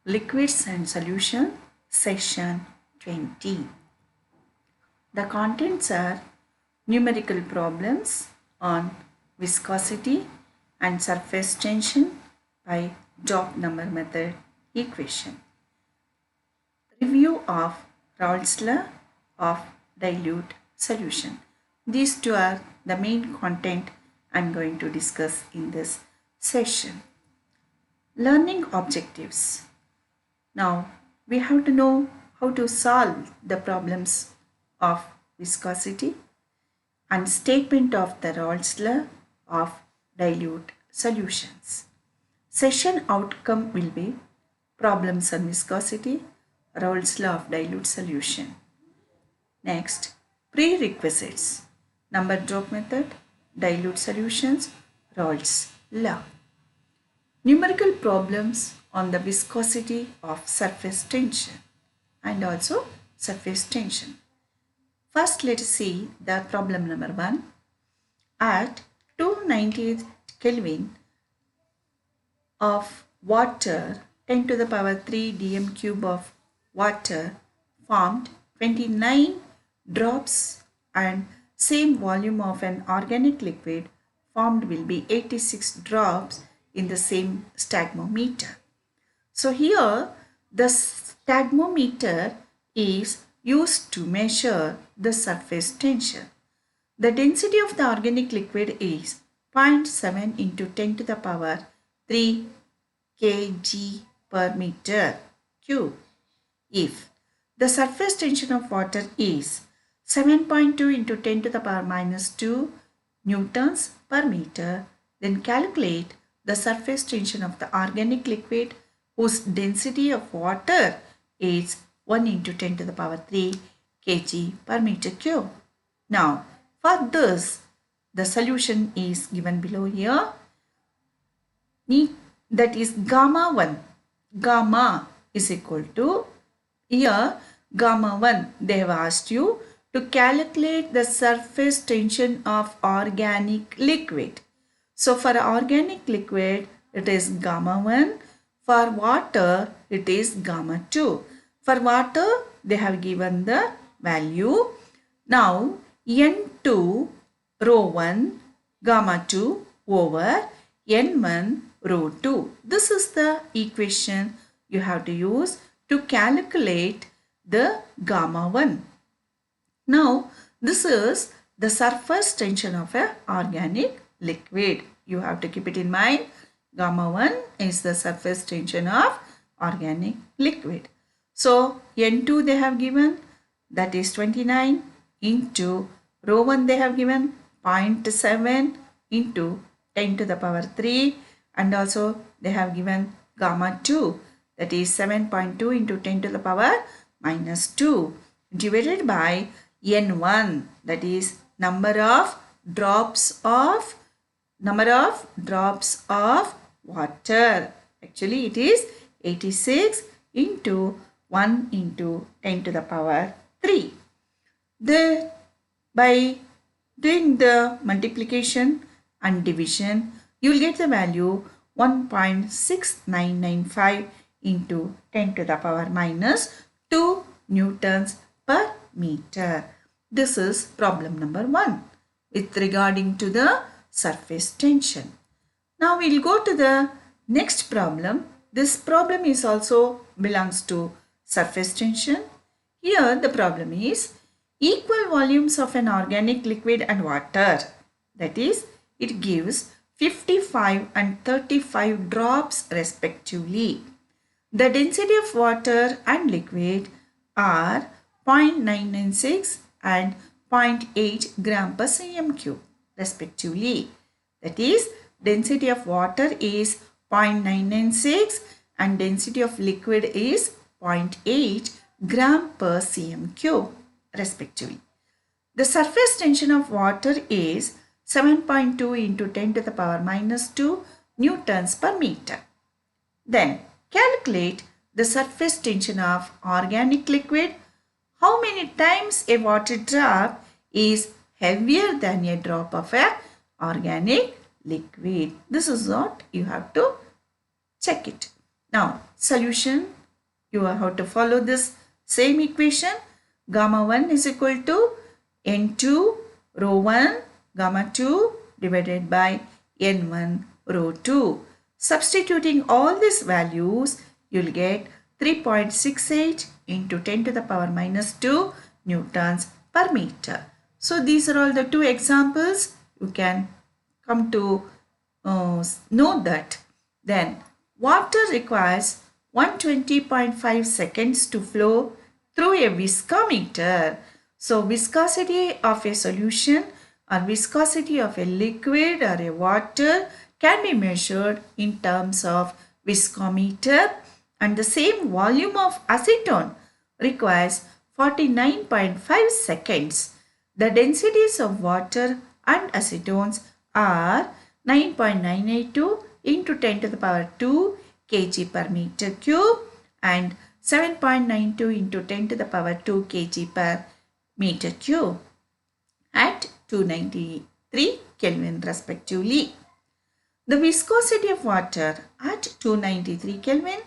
Liquids and Solution, Session 20. The contents are numerical problems on viscosity and surface tension by drop number method equation. Review of Raoult's law of dilute solution. These two are the main content I am going to discuss in this session. Learning objectives. Now we have to know how to solve the problems of viscosity and statement of the Raoult's law of dilute solutions. Session outcome will be problems on viscosity, Raoult's law of dilute solution. Next, prerequisites, number drop method, dilute solutions, Raoult's law. Numerical problems on the viscosity of surface tension and also surface tension. First, let us see the problem number 1. At 290 Kelvin of water, 10 to the power 3 dm cube of water formed 29 drops, and same volume of an organic liquid formed will be 86 drops in the same stagmometer. So here the stagmometer is used to measure the surface tension. The density of the organic liquid is 0.7 into 10 to the power 3 kg per meter cube. If the surface tension of water is 7.2 into 10 to the power minus 2 newtons per meter, then calculate the surface tension of the organic liquid whose density of water is 1 into 10 to the power 3 kg per meter cube. Now, for this, the solution is given below here. That is gamma 1. Gamma is equal to, here gamma 1, they have asked you to calculate the surface tension of organic liquid. So for organic liquid, it is gamma 1. For water, it is gamma 2. For water, they have given the value. Now, N2 rho 1 gamma 2 over N1 rho 2. This is the equation you have to use to calculate the gamma 1. Now, this is the surface tension of an organic liquid. You have to keep it in mind. Gamma 1 is the surface tension of organic liquid. So, N2 they have given, that is 29 into rho 1 they have given 0.7 into 10 to the power 3, and also they have given gamma 2, that is 7.2 into 10 to the power minus 2 divided by N1, that is number of drops of water. Actually it is 86 into 1 into 10 to the power 3. By doing the multiplication and division, you will get the value 1.6995 into 10 to the power minus 2 newtons per meter. This is problem number 1 with regarding to the surface tension. Now we will go to the next problem. This problem is also belongs to surface tension. Here the problem is equal volumes of an organic liquid and water. That is, it gives 55 and 35 drops respectively. The density of water and liquid are 0.996 and 0.8 gram per cm cube respectively. That is, density of water is 0.996 and density of liquid is 0.8 gram per cm cube respectively. The surface tension of water is 7.2 into 10 to the power minus 2 newtons per meter. Then calculate the surface tension of organic liquid. How many times a water drop is heavier than a drop of a organic liquid? This is what you have to check it. Now, solution, you have to follow this same equation. Gamma 1 is equal to N2 rho 1 gamma 2 divided by N1 rho 2. Substituting all these values, you will get 3.68 into 10 to the power minus 2 newtons per meter. So these are all the two examples. You can come to know that. Then water requires 120.5 seconds to flow through a viscometer. So viscosity of a solution or viscosity of a liquid or a water can be measured in terms of viscometer, and the same volume of acetone requires 49.5 seconds. The densities of water and acetones are 9.982 into 10 to the power 2 kg per meter cube and 7.92 into 10 to the power 2 kg per meter cube at 293 Kelvin respectively. The viscosity of water at 293 Kelvin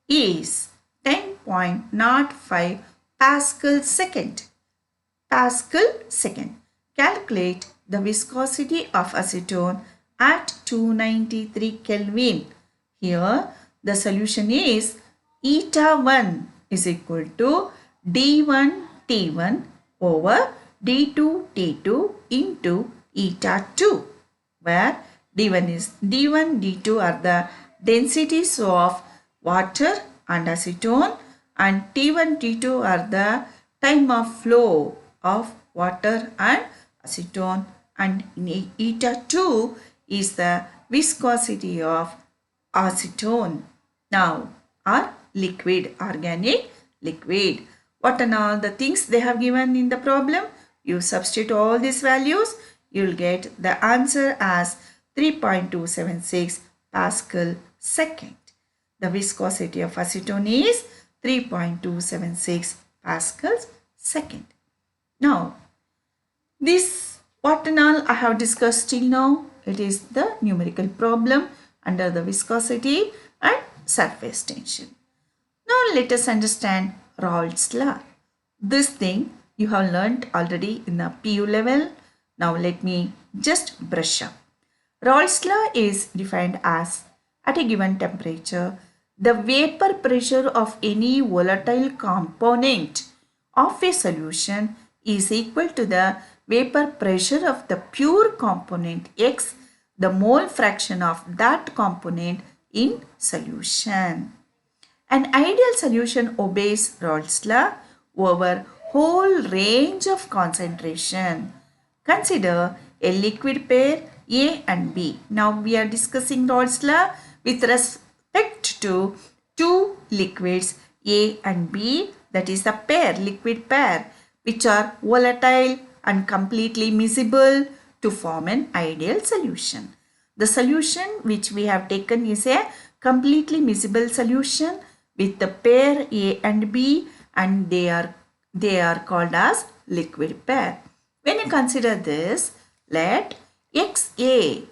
is 10.05 Pascal second. Pascal second. Calculate the viscosity of acetone at 293 Kelvin. Here the solution is eta 1 is equal to d1 T1 over d2 T2 into eta 2, where D1, D2 are the densities of water and acetone, and T1, T2 are the time of flow of water and acetone, and eta 2 is the viscosity of acetone. Now, our liquid, organic liquid. What are all the things they have given in the problem? You substitute all these values, you will get the answer as 3.276 Pascal second. The viscosity of acetone is 3.276 Pascals second. Now, this what and all I have discussed till now, it is the numerical problem under the viscosity and surface tension. Now let us understand Raoult's law. This thing you have learnt already in the PU level. Now let me just brush up. Raoult's law is defined as, at a given temperature, the vapor pressure of any volatile component of a solution is equal to the vapor pressure of the pure component X, the mole fraction of that component in solution. An ideal solution obeys Raoult's law over whole range of concentration. Consider a liquid pair A and B. Now we are discussing Raoult's law with respect to two liquids A and B, that is the pair, liquid pair, which are volatile and completely miscible to form an ideal solution. The solution which we have taken is a completely miscible solution with the pair A and B, and they are called as liquid pair. When you consider this, let XA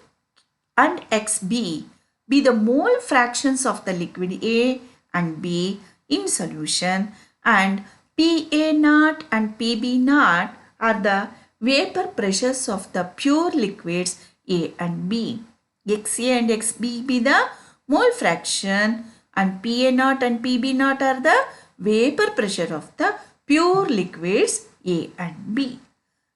and XB be the mole fractions of the liquid A and B in solution, and PA0 and PB0 are the vapor pressures of the pure liquids A and B. XA and XB be the mole fraction, and PA0 and PB0 are the vapor pressure of the pure liquids A and B.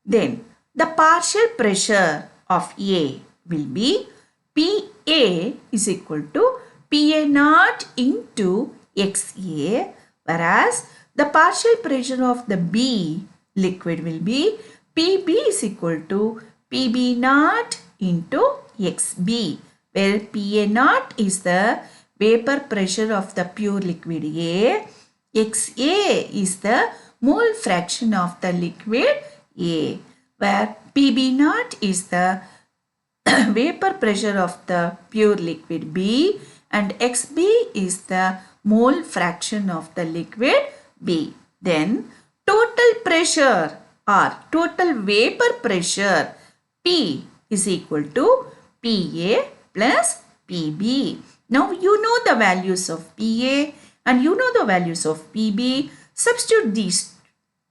Then the partial pressure of A will be PA is equal to PA0 into XA, whereas the partial pressure of the B liquid will be PB is equal to PB0 into XB, where PA0 is the vapor pressure of the pure liquid A, XA is the mole fraction of the liquid A, where PB0 is the vapor pressure of the pure liquid B, and XB is the mole fraction of the liquid B. Then total pressure or total vapor pressure P is equal to PA plus PB. Now you know the values of PA and you know the values of PB. Substitute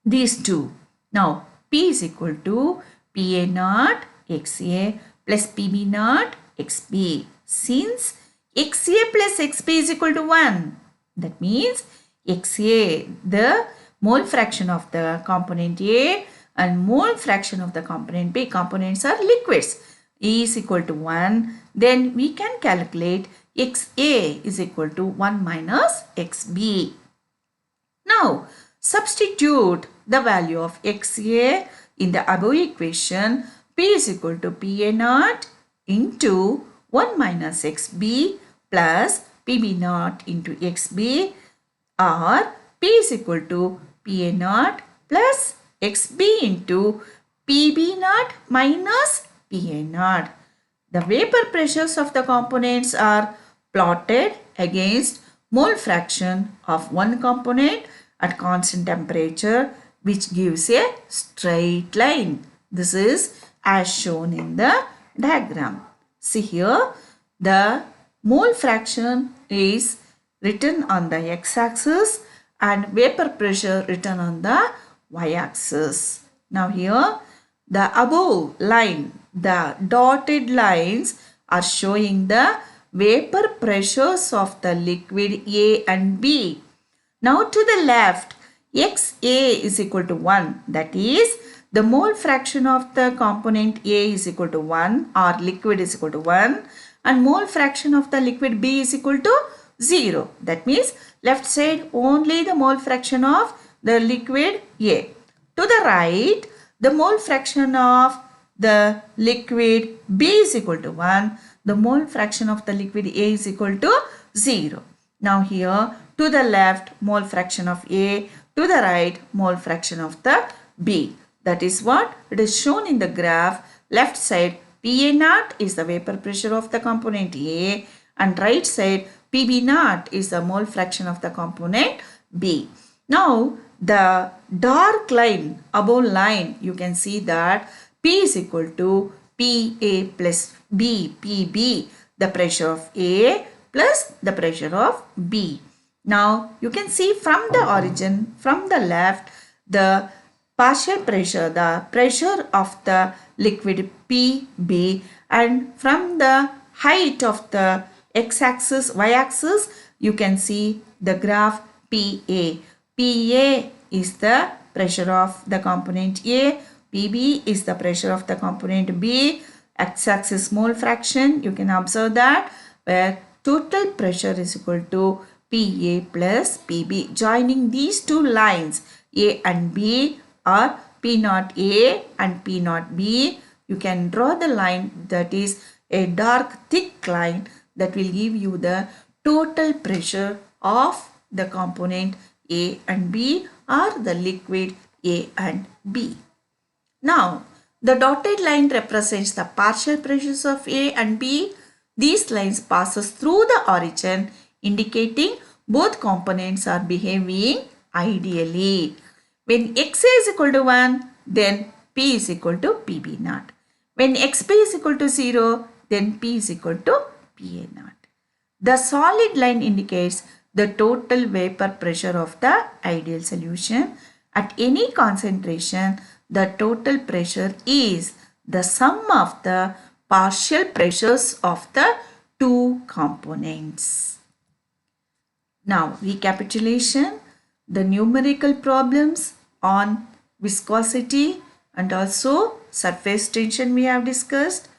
these two. Now P is equal to PA naught XA plus PB naught XB. Since XA plus XB is equal to 1, that means XA, the mole fraction of the component A and mole fraction of the component B, components are liquids, is equal to 1, then we can calculate XA is equal to 1 minus XB. Now, substitute the value of XA in the above equation. P is equal to PA naught into 1 minus XB plus PB naught into XB, or P is equal to PA naught plus XB into PB naught minus PA naught. The vapor pressures of the components are plotted against mole fraction of one component at constant temperature, which gives a straight line. This is as shown in the diagram. See here, the mole fraction is written on the x-axis and vapor pressure written on the y-axis. Now here, the above line, the dotted lines are showing the vapor pressures of the liquid A and B. Now to the left, XA is equal to 1, that is the mole fraction of the component A is equal to 1 or liquid is equal to 1 and mole fraction of the liquid B is equal to 0. That means left side only the mole fraction of the liquid A. To the right, the mole fraction of the liquid B is equal to 1. The mole fraction of the liquid A is equal to 0. Now here, to the left, mole fraction of A. To the right, mole fraction of the B. That is what it is shown in the graph. Left side, PA naught is the vapor pressure of the component A, and right side, PB naught is the mole fraction of the component B. Now, the dark line, above line, you can see that P is equal to PA plus B, PB, the pressure of A plus the pressure of B. Now, you can see from the origin, from the left, the partial pressure, the pressure of the liquid PB, and from the height of the x-axis, y-axis, you can see the graph PA. PA is the pressure of the component A, PB is the pressure of the component B, x-axis mole fraction, you can observe that, where total pressure is equal to PA plus PB. Joining these two lines, A and B, or P naught A and P naught B, you can draw the line that is a dark thick line that will give you the total pressure of the component A and B or the liquid A and B. Now, the dotted line represents the partial pressures of A and B. These lines passes through the origin, indicating both components are behaving ideally. When XA is equal to 1, then P is equal to PB naught. When XP is equal to 0, then P is equal to PA naught. The solid line indicates the total vapor pressure of the ideal solution. At any concentration, the total pressure is the sum of the partial pressures of the two components. Now, recapitulation, the numerical problems on viscosity and also surface tension we have discussed,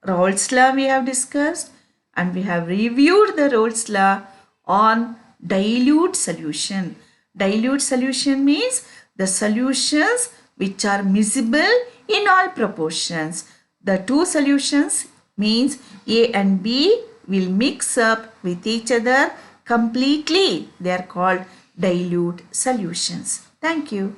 Raoult's law we have discussed, and we have reviewed the Raoult's law on dilute solution. Dilute solution means the solutions which are miscible in all proportions. The two solutions means A and B will mix up with each other completely. They are called dilute solutions. Thank you.